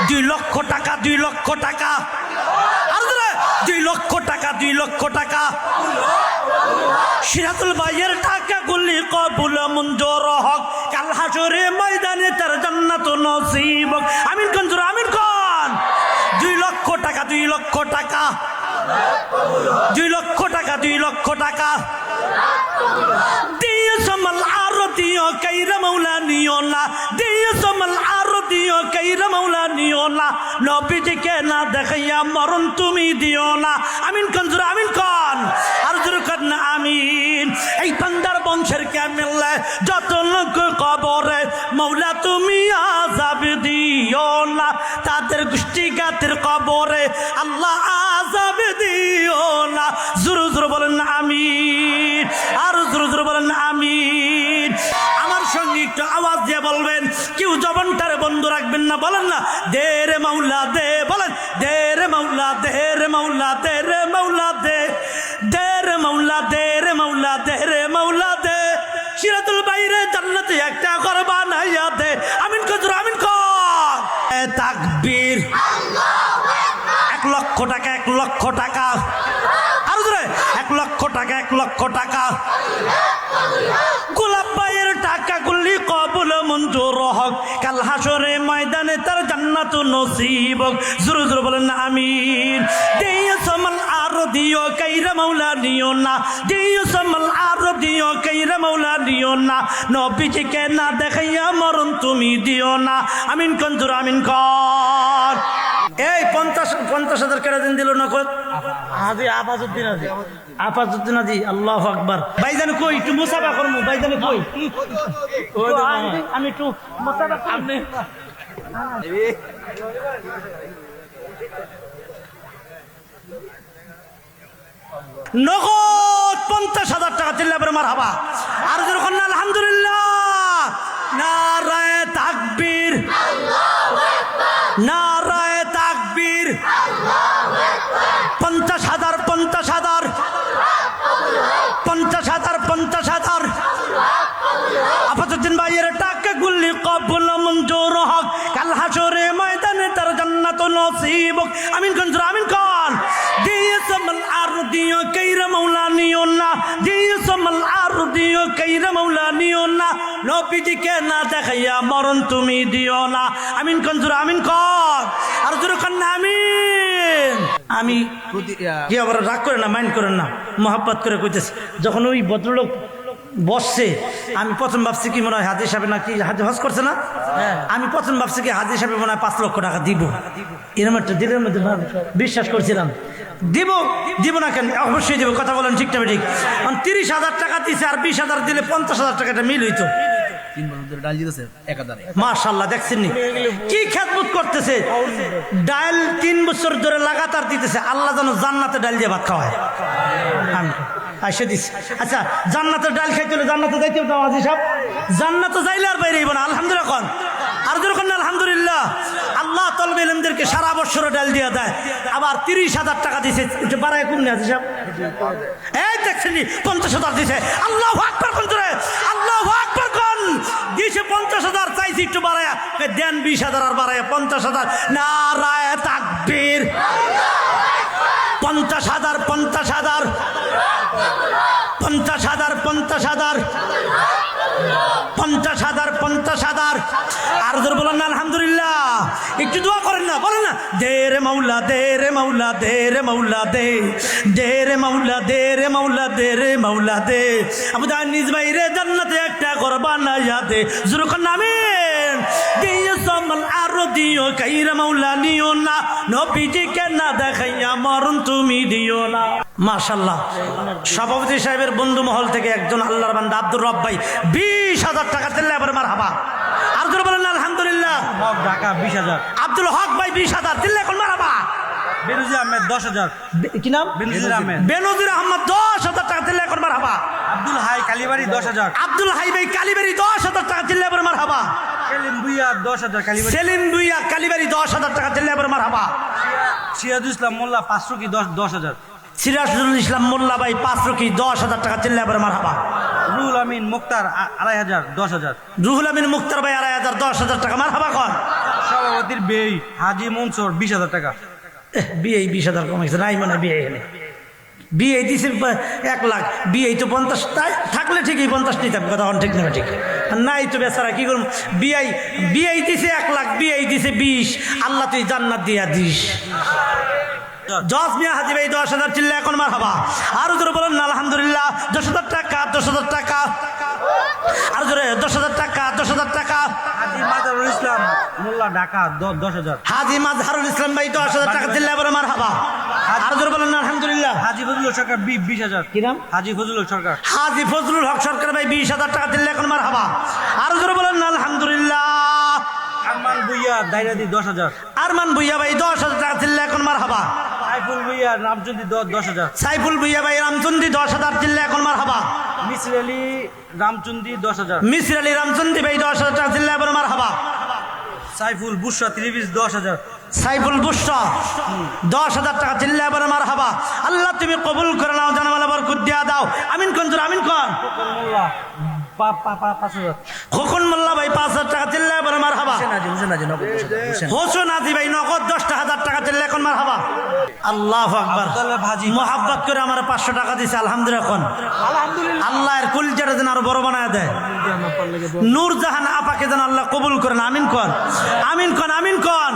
2 লক্ষ টাকা 2 লক্ষ টাকা আর 2 লক্ষ টাকা 2 লক্ষ টাকা সিরাতুল ভাইয়ের টাকা গুলি কবুল মঞ্জুর হক কাল হাসরে ময়দানে তার জান্নাত নসিব হোক আমিন কোন জোরে আমিন কোন 2 লক্ষ টাকা 2 লক্ষ টাকা 2 লক্ষ টাকা 2 লক্ষ টাকা দিও সমাল আর দিও কাইরা মাওলা নিও না দিও সমাল আর দিও কাইরা মাওলা নিও না নবীজিকে না দেখাইয়া মরণ তুমি দিও না আমিন কোন জোরে আমিন কোন আর জোরে কোন না আমিন এই বান্দার বংশের কামিলে যত লোক কবরে মাওলা তুমি আযাব দিও না তাদের গোষ্ঠীঘাতের কবরে আল্লাহ আযাব দিও না জোরে জোরে বলেন না আমিন আর জোরে জোরে বলেন না আমিন আমার সঙ্গে একটু আওয়াজ দিয়ে বলবেন কেউ জবানটারে বন্ধ রাখবেন না বলেন না দে রে মাওলা দে বলেন দে রে মাওলা দে রে মাওলা দে রে মাওলা দে দে রে মাওলা দে রে মাওলা দে রে মাওলা দে সিরাতুল বাইরে জান্নাতে একটা ঘর বানাইয়া দে আমিন কজর আমিন কর তাকবীর আল্লাহু আকবার 1 লক্ষ টাকা 1 লক্ষ টাকা আর জোরে 1 লক্ষ টাকা 1 লক্ষ টাকা গোলাপ ভাইয়ের টাকা গুলি কবুল মঞ্জুর হক কাল হাসরে ময়দানে তার জান্নাত নসিব হোক জোরে জোরে বলেন না আমিন দিও সমাল আর দিও কাইরা মাওলা নিও না দিও সমাল আর দিও কাইরা মাওলা নিও না নবীজিকে না দেখাইয়া মরণ তুমি দিও না আমিন কোন জোরে আমিন কোন এই 50,000 কেটে দিন দিল না কত হাজি আফাজউদ্দিন হাজি আফাজউদ্দিন হাজি আল্লাহু আকবার ভাইজান কই একটু মুসাফা করমু ভাইজান কই আমি একটু মুসাফা আপনি নগদ 50,000 টাকা দিলে এবারে মারহাবা আর যখন আলহামদুলিল্লাহ নারায়ে তাকবীর আল্লাহু আকবার নারায়ে তাকবীর আল্লাহু আকবার 50,000 50,000 আফাজউদ্দিন ভাইয়ের টাকা গুলি কবুল মঞ্জুর হক কাল হাসরে ময়দানে তার জান্নাত নসিব হোক আমিন কোন জোরে আমিন কোন দিও সমাল আর দিও কাইরা মাওলা নিও না দিও সমাল আর দিও কাইরা মাওলা নিও না নবীজিকে না দেখাইয়া মরণ তুমি দিও না আমিন কোন জোরে আমিন কোন আর জোরে কোন না আমিন আমি কি আবার রাগ করে না মাইন্ড করেন না মোহাব্বত করে কইতেছি যখন ওই ভদ্রলোক বসছে আমি প্রথম ভাবছি কি মনে হয় হাজি সাহেব নাকি হাজি হজ করছে না আমি প্রথম ভাবছি কি হাজি সাহেব মনে হয় 5 লক্ষ টাকা দিব এরকম একটা দিলের মধ্যে বিশ্বাস করছিলাম দিব না কেন অবশ্যই দিব কথা বলেন ঠিক না ঠিক 30,000 টাকা দিছে আর 20,000 দিলে 50,000 টাকাটা মিল হইতো 3 বছর ধরে ডাল দিতেছে একাধারে মাশাআল্লাহ দেখছেন নি কি খেদমত করতেছে ডাল 3 বছর ধরে লাগাতার দিতেছে আল্লাহ যেন জান্নাতে ডাল দিয়ে ভাত খাওয়ায় আমিন আইসা দিস আচ্ছা জান্নাতের ডাল খাইতে হলে জান্নাতে যাইতে হতো হাজি সাহেব জান্নাতে যাইলে আর বাইরে হইব না আলহামদুলিল্লাহ কোন আর যখন আলহামদুলিল্লাহ আল্লাহ তলবে ইলমদেরকে সারা বছর ডাল দিয়ে দেয় আবার 30,000 টাকা দিছে একটু বাড়ায় কম না হাজি সাহেব এই দেখছেন নি 50,000 দিছে আল্লাহু আকবার কোন জোরে আল্লাহু আকবার কোন দিছে 50,000 চাইছি একটু বাড়ায়া দেন 20,000 আর বাড়ায়া 50,000 নারায়ে তাকবীর আল্লাহু আকবার 50,000 আর জোর বলেন না আলহামদুলিল্লাহ একটু দোয়া করেন না বলেন না দে রে মাওলা দে রে মাওলা দে রে মাওলা দে দে রে মাওলা দে রে মাওলা দে রে মাওলা দে আবু দানিস ভাই রে জান্নাতে একটা ঘর বানাইয়া দে জোর কোন আমিন দিও সমাল আর দিও কাইরা মাওলা নিও না নবীজিকে না দেখাইয়া মরণ তুমি দিও না মাশাআল্লাহ সভাপতি সাহেবের বন্ধু মহল থেকে একজন আল্লাহর বান্দা আব্দুর রব ভাই 20,000 টাকা দিলে এবারে মারহাবা আর জোরে বলেন আলহামদুলিল্লাহ হক ঢাকা 20,000 আব্দুল হক ভাই 20,000 দিলে এখন মারহাবা বেনজির আহমেদ 10,000 কি নাম বেনজির আহমেদ 10,000 টাকা দিলে এখন মারহাবা আব্দুল হাই কালীবাড়ি 10,000 আব্দুল হাই ভাই কালীবাড়ি 10,000 টাকা দিলে এবারে মারহাবা সেলিম ভুইয়া 10,000 কালীবাড়ি সেলিম ভুইয়া কালীবাড়ি 10,000 টাকা দিলে এবারে মারহাবা সিরাজুল ইসলাম মোল্লা 500 কি 10,000 সিরাজুল ইসলাম মোল্লা ভাই 500 কি 10,000 টাকা দিলে এবারে মারহাবা রুহুল আমিন মুক্তার 2,500 10,000 রুহুল আমিন মুক্তার ভাই 2,500 10,000 টাকা মারহাবা কোন বাবাবাতির বেই হাজি মনসুর 20,000 টাকা। বিয়ে 20,000 কমাইছে নাই মনে হয় বিয়ে এনে বিয়ে দিছে 1 লাখ বিয়ে তো 50 তাই থাকলে ঠিকই 50 নিতাম কথা ঠিক না ঠিক নাই তো বেচারা কি করুন বিয়ে দিছে 1 লাখ বিয়ে দিছে 20 আল্লাহ তুই জান্নাত দিয়া দিস জজ মিয়া হাজি ভাই 10,000 চিল্লা এখন মার হাবা আরো জোরে বলেন না আলহামদুলিল্লাহ 10,000 টাকা 10,000 টাকা আর জোরে 10,000 টাকা 10,000 টাকা হাজি মাজারুল ইসলাম মোল্লা ঢাকা 10,000। হাজি মাজহারুল ইসলাম ভাই 10,000 টাকা চিল্লা বলে মার হাবা আর জোরে বলেন না আলহামদুলিল্লাহ হাজি ফজলুল সরকার 20,000। কি নাম হাজি ফজলুল সরকার। হাজি ফজলুল হক সরকার ভাই 20,000 টাকা দিলে এখন মার হাবা আরো জোরে বলেন না আলহামদুলিল্লাহ আরমান ভুইয়া দাইরাদি 10,000। আরমান ভুইয়া ভাই 10,000 টাকা দিলে এখন মার হাবা সাইফুল ভুইয়া রামচন্দ্রী 10,000। সাইফুল ভুইয়া ভাই রামচন্দ্রী 10,000 দিলে এখন মার হাবা মিসির আলী রামচন্দ্রী 10,000। মিসির আলী রামচন্দ্রী ভাই 10,000 টাকা দিলে এখন মার হাবা সাইফুল বুশরা 10,000। সাইফুল বুশরা 10,000 টাকা দিলে এখন মার হাবা আল্লাহ তুমি কবুল করে নাও জানামালা বরকত দিয়া দাও আমিন কোন জোর আমিন কোন মোল্লা 5,000। খোকন মোল্লা ভাই 5,000 টাকা দিলে এখন মার হাবা হোসেন আজি ভাই নগদ 10,000 টাকা দিলে এখন মার হাবা আল্লাহু আকবার ভাজি মোহাব্বত করে আমার 500 টাকা দিছে আলহামদুলিল্লাহ এখন আলহামদুলিল্লাহ। আল্লাহ এর কুলজাটা যেন আরো বড় বানায় দেয় নূরজাহান আপাকে যেন আল্লাহ কবুল করেন আমিন কন আমিন কন আমিন কন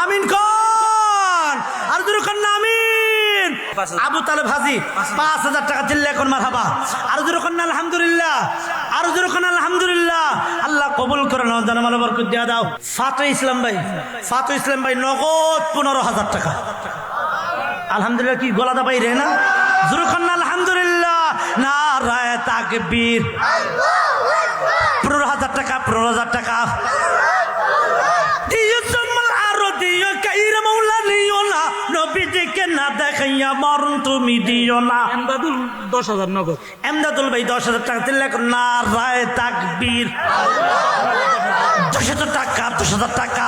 আমিন কন আর দুরু কন না আমিন আবু তালেব হাজি 5,000 টাকা দিলে এখন মারহাবা আর দুরু কন না আলহামদুলিল্লাহ আর দুরু কন আলহামদুলিল্লাহ আল্লাহ কবুল করেন জানামাল বরকত দিয়া দাও ফাতু ইসলাম ভাই নগদ 15,000 টাকা আলহামদুলিল্লাহ কি গলাদা বাইরে না জোরে কন না আলহামদুলিল্লাহ নারায়ে তাকবীর 15,000 টাকা 15,000 টাকা দিও জমাল আরো দিও কাইর মাওলা নিও না নবীজিকে না দেখাইয়া মরণ তুমি দিও না এমদাদুল 10,000 নগদ। এমদাদুল ভাই 10,000 টাকা দিলে নারায়ে তাকবীর 10,000 টাকা 10,000 টাকা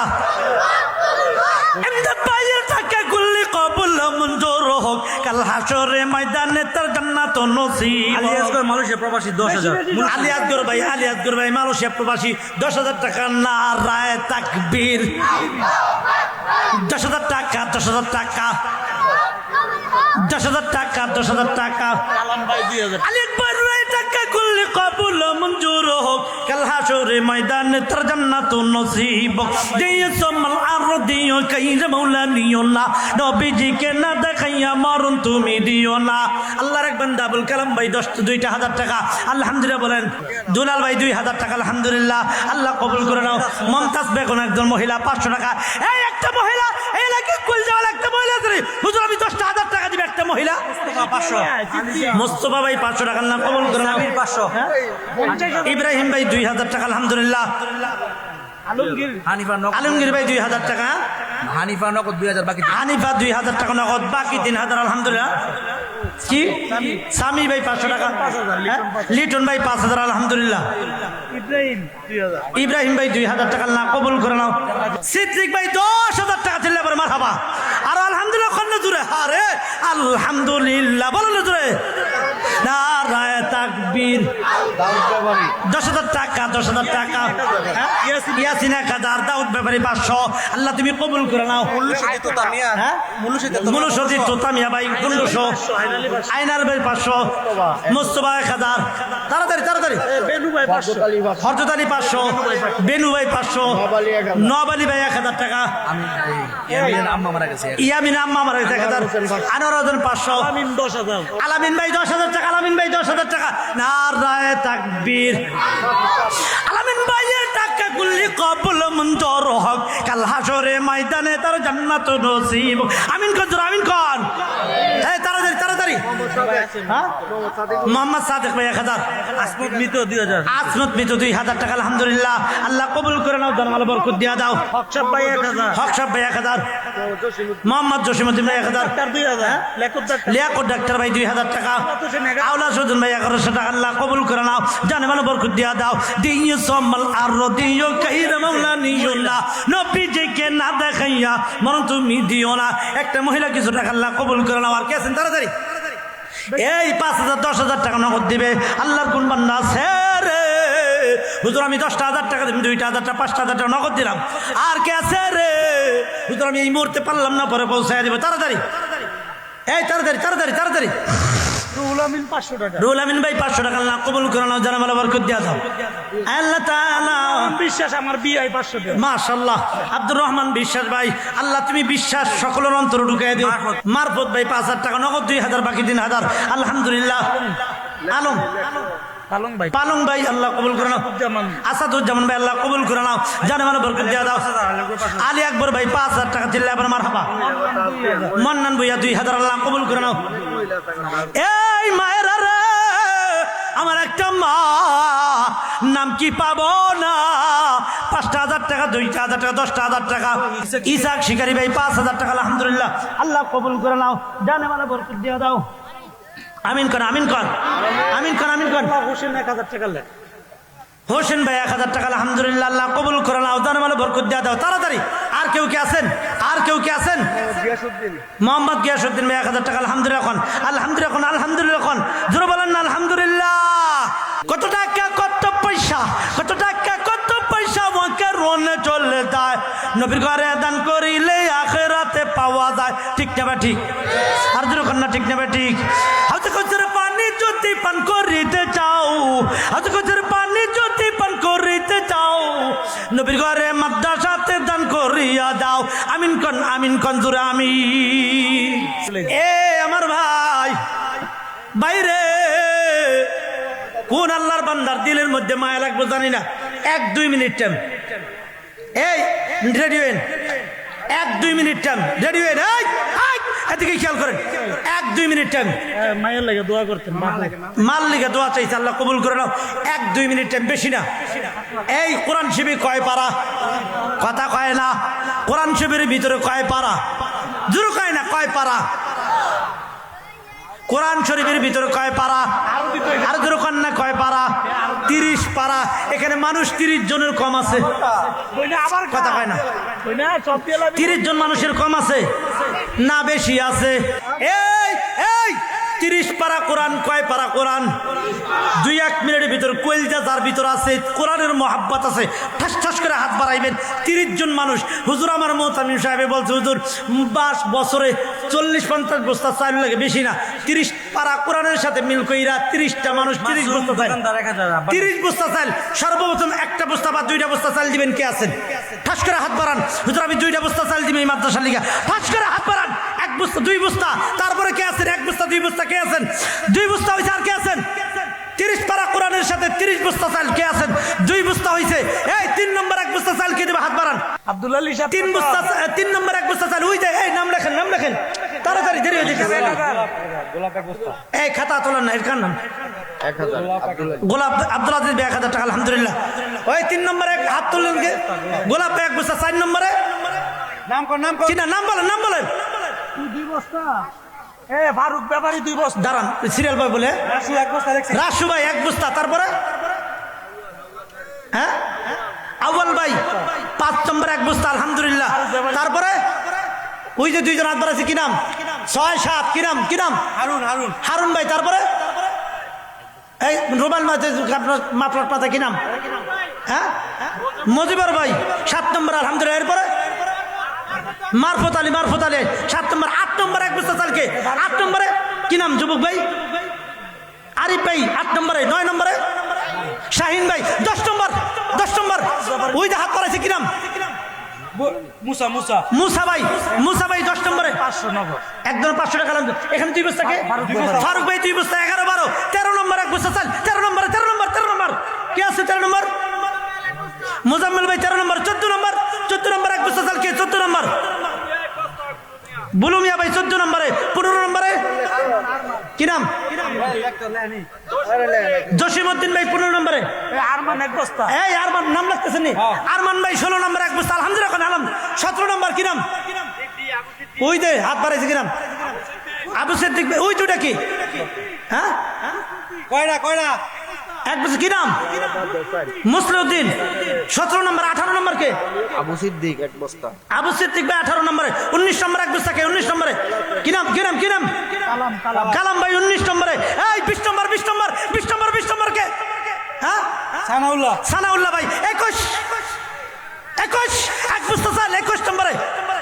এমদাদ ভাইয়ের টাকা গুলি কবুল মঞ্জুর হোক কাল হাসরে ময়দানে তার জান্নাত নসিব আলিয়াসগর মালয়েশিয়া প্রবাসী 10,000। আলিয়াসগর ভাই মালয়েশিয়া প্রবাসী 10,000 টাকা নারায়ে তাকবীর 10,000 টাকা 10,000 টাকা 10,000 টাকা 10,000 টাকা আলম ভাই 2,000। আলী আকবর ভাই টাকা গুলি কবুল মঞ্জুর হোক কাল হাসরে ময়দানে তার জান্নাত নসিব দিও সমাল আর দিও কাইর মাওলা নিও না নবীজিকে না দেখাইয়া মরণ তুমি দিও না আল্লাহর এক বান্দা আবুল কালাম ভাই 2,000 টাকা আলহামদুলিল্লাহ বলেন দুলাল ভাই 2,000 টাকা আলহামদুলিল্লাহ আল্লাহ কবুল করে নাও মমতাজ বেগম একজন মহিলা 500 টাকা এই একটা মহিলা এই লাগে কুল যাওয়ার একটা মহিলা ধরে হুজুর আমি 10,000 টাকা দিবে একটা মহিলা 500। মোস্তফা ভাই 500 টাকা না কবুল করে নাও 500। ইব্রাহিম ভাই 2,000 টাকা আলহামদুলিল্লাহ আলমগীর ভাই 2,000 টাকা হানিফা নগদ 2,000 বাকি। হানিফা 2,000 টাকা নগদ বাকি 3,000 আলহামদুলিল্লাহ কি সামি ভাই 500 টাকা লিটন ভাই 5,000 আলহামদুলিল্লাহ ইব্রাহিম ভাই 2,000 টাকা না কবুল করে নাও সিদ্দিক ভাই 10,000 টাকা দিলে এবার মারহাবা আর আলহামদুলিল্লাহ কন্যা জুড়ে আরে আলহামদুলিল্লাহ বলেন জুড়ে নারায়ে তাকবীর 10,000 টাকা 10,000 টাকা ইয়াসিনা কাদার দাউদ ব্যাপারী 500 আল্লাহ তুমি কবুল করে নাও মুলুসদি তোতামিয়া ভাই 1500 আইনাল ভাই 500 মুস্তফা 1000 তাড়াতাড়ি হরজত আলী 500 বেনু ভাই 500 নবালি ভাই 1000 টাকা ইয়ামিন আম্মা মারা গেছে 1000 আনোয়ার হোসেন 500 আলামিন ভাই 10,000 টাকা নারায়ে তাকবীর আলামিন ভাইয়ের টাকা গুলি কবুল মঞ্জুর হোক কাল হাসরে ময়দানে তার জান্নাত নসিব আমিন কোন এই তাড়াতাড়ি হ্যাঁ মোহাম্মদ সাদেক ভাই 1000 আসমত মিতো 2,000 টাকা আলহামদুলিল্লাহ আল্লাহ কবুল করে নাও জানামাল বরকত দিয়া দাও হকসাব ভাই 1000 মোহাম্মদ জসিমউদ্দিন ভাই 1000 লিয়াকত ডাক্তার ভাই 2,000 টাকা আওলা সুজন ভাই 1100 টাকা আল্লাহ কবুল করে নাও জানামাল বরকত দিয়া দাও দিও সমাল আর দিও কাইর মাওলা নিও না নবীজিকে না দেখাইয়া মরণ তুমি দিও না একটা মহিলা কিছু টাকা আল্লাহ কবুল করে নাও আর কে আছেন তাড়াতাড়ি এই 5,000 10,000 টাকা নগদ দিবে আল্লাহর কোন বান্দা আছে রে হুজুর আমি 10,000 টাকা দিলাম, 2,000 টাকা, 5,000 টাকা নগদ দিলাম। আর কে আছে রে? হুজুর আমি এই মুহূর্তে পারলাম না, পরে পৌঁছায় দিব। তাড়াতাড়ি, এই তাড়াতাড়ি তাড়াতাড়ি তাড়াতাড়ি। রুহুল আমিন 500 টাকা। রুহুল আমিন ভাই 500 টাকা আল্লাহ কবুল করে নাও, জানা মালা বরকত দিয়া দাও আল্লাহ তাআলা। বিশ্বাস আমার বিয়ে 500 টাকা। মাশাআল্লাহ। আব্দুর রহমান বিশ্বাস ভাই, আল্লাহ তুমি বিশ্বাস সকলের অন্তরে ঢুকাই দিও। মারফত ভাই 5,000 টাকা নগদ, 2,000 বাকি 3,000। আলহামদুলিল্লাহ। আলম পালং ভাই আল্লাহ কবুল করে নাও। আসাদুজ্জামান ভাই আল্লাহ কবুল করে নাও, জানে মানে বরকত দিয়া দাও। আলী আকবর ভাই 5,000 টাকা দিলে আবার মারহাবা। মন্নান ভুইয়া 2,000 আল্লাহ কবুল করে নাও। এই মায়েরা রে, আমার একটা মা নাম কি পাবো না, 5,000 টাকা, 2,000 টাকা, 10,000 টাকা। ইসাক শিকারি ভাই 5,000 টাকা আলহামদুলিল্লাহ, আল্লাহ কবুল করে নাও, জানে মানে বরকত দিয়া দাও। আমিন কর, আমিন কর, আমিন কর, আমিন কর। হোসেন 1000 টাকা লেখ। হোসেন ভাই 1,000 টাকা আলহামদুলিল্লাহ, আল্লাহ কবুল করে নাও, জানে মানে বরকত দিয়া দাও। তাড়াতাড়ি। আর কেউ কি আছেন? আর কেউ কি আছেন? মোহাম্মদ গিয়াসউদ্দিন ভাই 1,000 টাকা আলহামদুলিল্লাহ। এখন আলহামদুলিল্লাহ, এখন আলহামদুলিল্লাহ, এখন জোরে বলেন না আলহামদুলিল্লাহ। কত টাকা কত পয়সা, কত টাকা কত পয়সা ওকে রোনে চলে যায়, নবীর ঘরে দান করিলে আখিরাতে পাওয়া যায়। ঠিক না বা ঠিক? আর জোরে কর না, ঠিক না বা ঠিক? হাতে কচুর পানি যদি পান করিতে চাও, হাতে কচুর পানি যদি পান করিতে চাও, নবীর ঘরে মাদ্রাসাতে দান করিয়া দাও। আমিন কন, আমিন কন জোরে আমিন। এ আমার ভাই, বাইরে কোন আল্লাহর বান্দার দিলের মধ্যে মায়া লাগবে জানি না। 1-2 মিনিট টাইম, এই রেডি হইন, 1-2 মিনিট টাইম, রেডি হইন। এই এদিকে খেয়াল করেন, 1-2 মিনিট টাইম। মায়ের লাগে দোয়া করতেন, মাল লিগে দোয়া চাইছে, আল্লাহ কবুল করে নাও। 1-2 মিনিট টাইম, বেশি না। এই কোরআন শরীফে কয় পারা? কথা কয় না। কোরআন শরীফের ভিতরে কয় পারা? জোরে কয় না, কয় পারা? কোরআন শরীফের ভিতরে কয় পারা? আর জোরে কন না, কয় পারা? 30 পারা। এখানে মানুষ 30 জনের কম আছে। কথা কয় না, 30 জন মানুষের কম আছে না বেশি আছে? এই এই 30 পারা কোরআন, কয় পারা কোরআন? 2-1 মিনিটের ভিতর কলজা যার ভিতর আছে, কোরআনের মহাব্বত আছে, ঠাস ঠাস করে হাত বাড়াইবেন। 30 জন মানুষ। হুজুর আমার মোহতামিম সাহেব বলছে, হুজুর বছরে 40-50 বস্তা চাল লাগে, বেশি না। 30 পারা কোরআনের সাথে মিল কইরা 30টা মানুষ 30 বস্তা চাল, 30 বস্তা চাল। সর্বপ্রথম 1টা বস্তা বা 2টা বস্তা চাল দিবেন। কে আছেন? ঠাস করে হাত বাড়ান। হুজুর আমি 2টা বস্তা চাল দিবেন এই মাদ্রাসার লিগা। ঠাস করে হাত বাড়ান। 1 বস্তা, 2 বস্তা। তারপরে কে আছেন? 1 বস্তা, 2 বস্তা। কে আছেন? 2 বস্তা হয়েছে। আর কে আছেন? 30 পারা কোরআনের সাথে 30 বস্তা চাল। কে আছেন? 2 বস্তা হয়েছে। এই 3 নম্বর 1 বস্তা চাল কে দেবে? হাত বাড়ান। আব্দুল আলী সাহেব 3 বস্তা, 3 নম্বর 1 বস্তা চাল। ওই যে এই নাম লেখেন, নাম লেখেন, তাড়াতাড়ি, দেরি হয়ে যাচ্ছে। গোলাপ 1 বস্তা। এই খাতা তোলেন না, এর কার নাম? 1000 গোলাপ আব্দুল আজিজ 1,000 টাকা আলহামদুলিল্লাহ। ওই 3 নম্বরে হাত তুললেন কে? গোলাপ 1 বস্তা। 4 নম্বরে নাম কোন? নাম কোন? কি না? নাম বলেন, নাম বলেন। 2 বস্তা। এ ফারুক ব্যাপারী 2 বস্তা। দাঁড়ান, সিরিয়াল বয় বলে। রাসু 1 বস্তা দেখছেন? রাসু ভাই 1 বস্তা। তারপরে হ্যাঁ, আউয়াল ভাই 5 নম্বর 1 বস্তা আলহামদুলিল্লাহ। তারপরে ওই যে 2 জন হাত বাড়াচ্ছে, কি নাম? 6-7, কি নাম? কি নাম? হারুন। হারুন হারুন ভাই। তারপরে এই রুমাল মাঝে আপনার মাপলার পাতা, কি নাম? হ্যাঁ, মজিবর ভাই 7 নম্বর আলহামদুলিল্লাহ। এরপরে মারফত আলী, মারফত আলী 7 নম্বর। 8 নম্বর 1 বস্তা চালকে। 8 নম্বরে কি নাম? যুবক ভাই আরিফ ভাই 8 নম্বরে। 9 নম্বরে শাহিন ভাই 10 নম্বর। 10 নম্বর ওই যে হাত পাড়াইছে, কি নাম? মুসা। মুসা মুসা ভাই, মুসা ভাই 10 নম্বরে। 500 নগদ। একদম 500 টাকা। এখানে 2 বস্তাকে ফারুক ভাই 2 বস্তা। 11-12 13 নম্বর 1 বস্তা চাল। 13 নম্বর, 13 নম্বর, 13 নম্বর কে আছে? 13 নম্বর মুজাম্মিল ভাই 13 নম্বর। 14 নম্বর, 14 নম্বর 1 বস্তা চাল কে? 14 নম্বর বুলুমিয়া ভাই 14 নম্বরে। 15 নম্বরে কি নাম? জসিমউদ্দিন ভাই 15 নম্বরে। আরমান 1 বস্তা। এই আরমান নাম লাগতেছে নি? আরমান ভাই 16 নম্বর 1 বস্তা আলহামদুলিল্লাহ। আলম 17 নম্বর কি নাম? ওই যে হাত বাড়াইছে, কি নাম? আবু সিদ্দিক ভাই। ওই দুটা কি? হ্যাঁ, কয়টা 1 বস্তা কি নাম? মুসলিউদ্দিন 17 নম্বর। 18 নম্বর কে? আবু সিদ্দিক 1 বস্তা। আবু সিদ্দিক ভাই 18 নম্বরে। 19 নম্বর 1 বস্তা কে? 19 নম্বরে কি নাম? কি নাম? কি নাম? কালাম ভাই 19 নম্বরে। এই 20 নম্বর, 20 নম্বর, 20 নম্বর, 20 নম্বর কে? হ্যাঁ, সানাউল্লাহ সানাউল্লাহ ভাই 21 এক বস্তা চাল 21 নম্বরে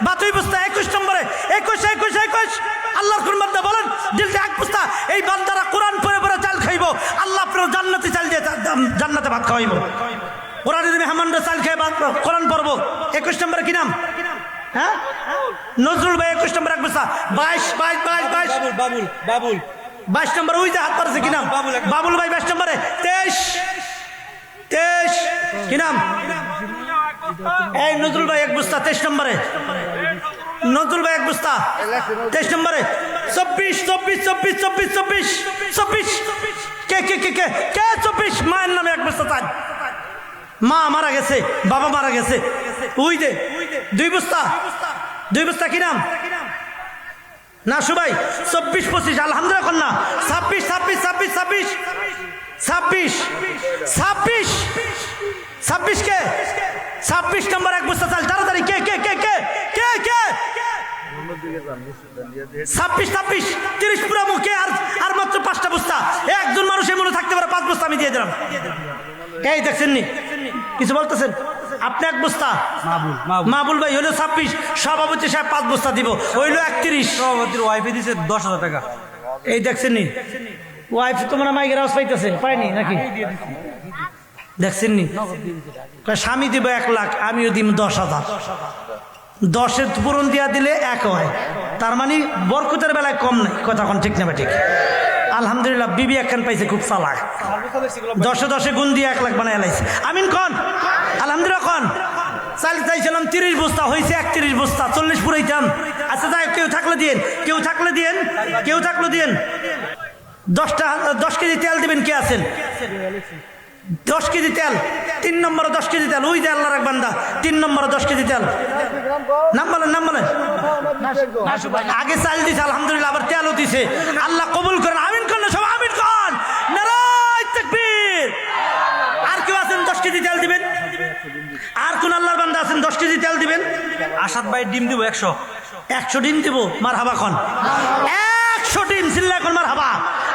বা 2 বস্তা 21 নম্বরে 21 আল্লাহর কোন বান্দা বলেন দিলটা এক বস্তা এই বান্দারা কোরআন পড়ে পড়ে চাল খাইবো আল্লাহ আপনার জান্নাতে চাল দিয়ে জান্নাতে ভাত খাওয়াইবো ওরা যদি মেহমানরা চাল খেয়ে কোরআন পড়বো 21 নম্বরে কি নাম হ্যাঁ নজরুল ভাই 21 নম্বর এক বস্তা 22 বাবুল 22 নম্বর ওই যে হাত পারছে কি নাম বাবুল ভাই 22 নম্বরে 23 কি নাম এই নজরুল ভাই এক বস্তা 23 নম্বরে নজরুল ভাই এক বস্তা 23 নম্বরে 24 কে 24 মায়ের নামে এক বস্তা চাল মা মারা গেছে বাবা মারা গেছে ওই যে 2 বস্তা কি নাম না সুবাই 24-25 আলহামদুলিল্লাহ কন্যা 26 কে 26 নম্বর এক বস্তা চাল তাড়াতাড়ি কে 26 30 পুরো মুখে আর মাত্র 5টা বস্তা একজন মানুষ এই মনে থাকতে পারে 5 বস্তা আমি দিয়ে দিলাম এই দেখছেন নি কিছু বলতেছেন আপনি এক বস্তা মাবুল ভাই হইলো 26 সভাপতি সাহেব 5 বস্তা দিব হইলো 31 সভাপতির ওয়াইফে দিছে 10,000 টাকা এই দেখছেন নি ওয়াইফ তোমরা মাইকের আওয়াজ পাইতেছে পাইনি নাকি দেখছেন নি স্বামী দিব 1 লাখ আমিও দিব 10,000 10-এর পূরণ দিয়া দিলে 1 হয় তার মানে বরকতের বেলায় কম নাই কথা কোন ঠিক না ঠিক আলহামদুলিল্লাহ বিবি একখান পাইছে খুব চালাক 10 গুণ দিয়ে 1 লাখ বানায় লাইছে আমিন কোন আলহামদুলিল্লাহ কোন চাল চাইছিলাম 30 বস্তা হয়েছে 31 বস্তা 40 পুরাইতাম আচ্ছা যাই কেউ থাকলে দিয়েন 10 কেজি তেল দিবেন কে আছেন 10 কেজি তেল 3 নম্বরে 10 কেজি তেল ওই যে আল্লাহর এক বান্দা 3 নম্বরে 10 কেজি তেল নাম বলেন আগে চাল দিছে আলহামদুলিল্লাহ আবার তেলও দিছে আল্লাহ কবুল করেন আমিন কোন সব আমিন কোন নারায়ে তাকবীর আর কেউ আছেন 10 কেজি তেল দিবেন আর কোন আল্লাহর বান্দা আছেন 10 কেজি তেল দিবেন আসাদ ভাই ডিম দিব 100 ডিম দিব মারহাবা কোন 100 ডিম চিল্লা কোন মারহাবা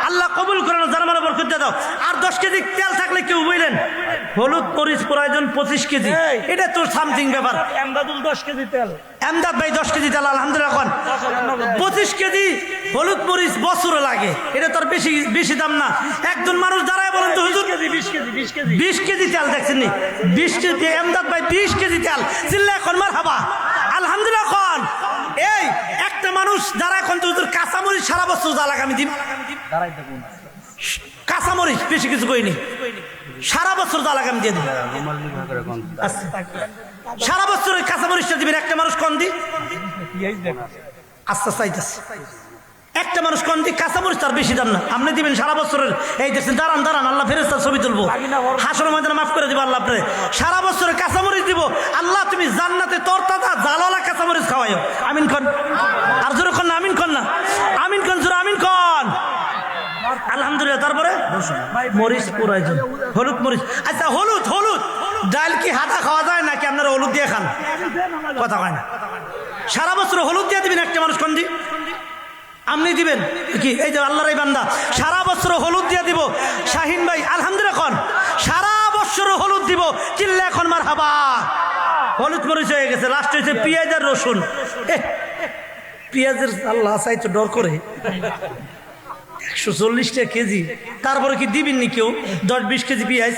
আল্লাহ কবুল করেন জানার বরকত দাও আর 10 কেজি তেল থাকলে কেউ বললেন হলুদ মরিচ প্রয়োজন 25 কেজি এটা তো সামথিং ব্যাপার এমদাদুল 10 কেজি তেল এমদাদ ভাই 10 কেজি তেল আলহামদুলিল্লাহ কোন 25 কেজি হলুদ মরিচ বছরে লাগে এটা তোর বেশি দাম না একজন মানুষ দাঁড়ায় বলেন তো হুজুর 20 কেজি তেল দেখছেন নি 20 কেজি এমদাদ ভাই 20 কেজি তেল চিল্লা কোন মারহাবা আলহামদুলিল্লাহ কোন এই একটা মানুষ দাঁড়ায় কোন তো হুজুর কাঁচামরিচ সারা বছর যা লাগে আমি দিব কাঁচামরিচ বেশি কিছু কইনি সারা বছর যা লাগে আমি দিয়ে দিব সারা বছর ওই কাঁচামরিচটা দিবেন একটা মানুষ কোন দি আস্তে চাইতেছে একটা মানুষ কোন দি কাঁচামরিচ তার বেশি দাম না আপনি দিবেন সারা বছরের এই দেখছেন দাঁড়ান আল্লাহ ফেরেশতার ছবি তুলবো হাসরের ময়দানে মাফ করে দিব আল্লাহ আপনি সারা বছরের কাঁচামরিচ দিব আল্লাহ তুমি জান্নাতে তরতাজা জালালা কাঁচামরিচ খাওয়াইও আমিন কোন আর জোরে কোন আমিন কোন না আমিন কোন জোরে আমিন কোন আলহামদুলিল্লাহ তারপরে মরিচ প্রয়োজন হলুদ মরিচ আচ্ছা হলুদ ডাল কি হাতা খাওয়া যায় নাকি আপনারা হলুদ দিয়ে খান কথা কয় না সারা বছর হলুদ দিয়ে দিবেন একটা মানুষ কোন দি আপনি দিবেন কি এই যে আল্লাহর এই বান্দা সারা বছর হলুদ দিয়ে দিব শাহিন ভাই আলহামদুলিল্লাহ কোন সারা বছর হলুদ দিব চিল্লা এখন মারহাবা হলুদ মরিচ হয়ে গেছে লাস্ট হয়েছে পেঁয়াজ আর রসুন পেঁয়াজের আল্লাহ চাই তো ডর করে 140 টাকা কেজি তারপরে কি দিবেন নি কেউ 10-20 কেজি পেঁয়াজ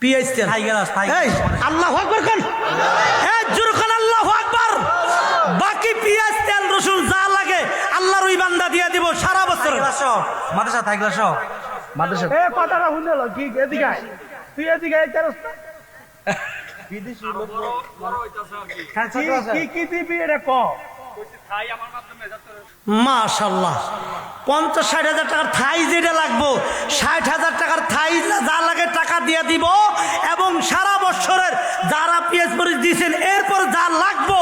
পেঁয়াজ তেল আল্লাহু আকবার কোন জোরে কোন আল্লাহু আকবার বাকি পেঁয়াজ তেল রসুন যা লাগে আল্লাহর ওই বান্দা দিয়ে দিব সারা বছর মাদ্রাসা থাকলা সব মাদ্রাসা এ কথাটা শুনল কি এদিকে তুই এদিকে বিদেশি লোক কি দিবি এটা ক মাশাআল্লাহ 50-60 হাজার টাকার থাই যেটা লাগবো 60,000 টাকার থাই যা লাগে টাকা দিয়ে দিব এবং সারা বছরের যারা পেঁয়াজ মরিচ দিয়েছেন এরপর যা লাগবো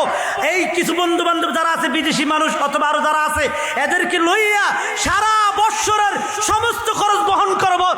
এই কিছু বন্ধু বান্ধব যারা আছে বিদেশি মানুষ অথবা আরো যারা আছে এদেরকে লইয়া সারা বছরের সমস্ত খরচ বহন করবো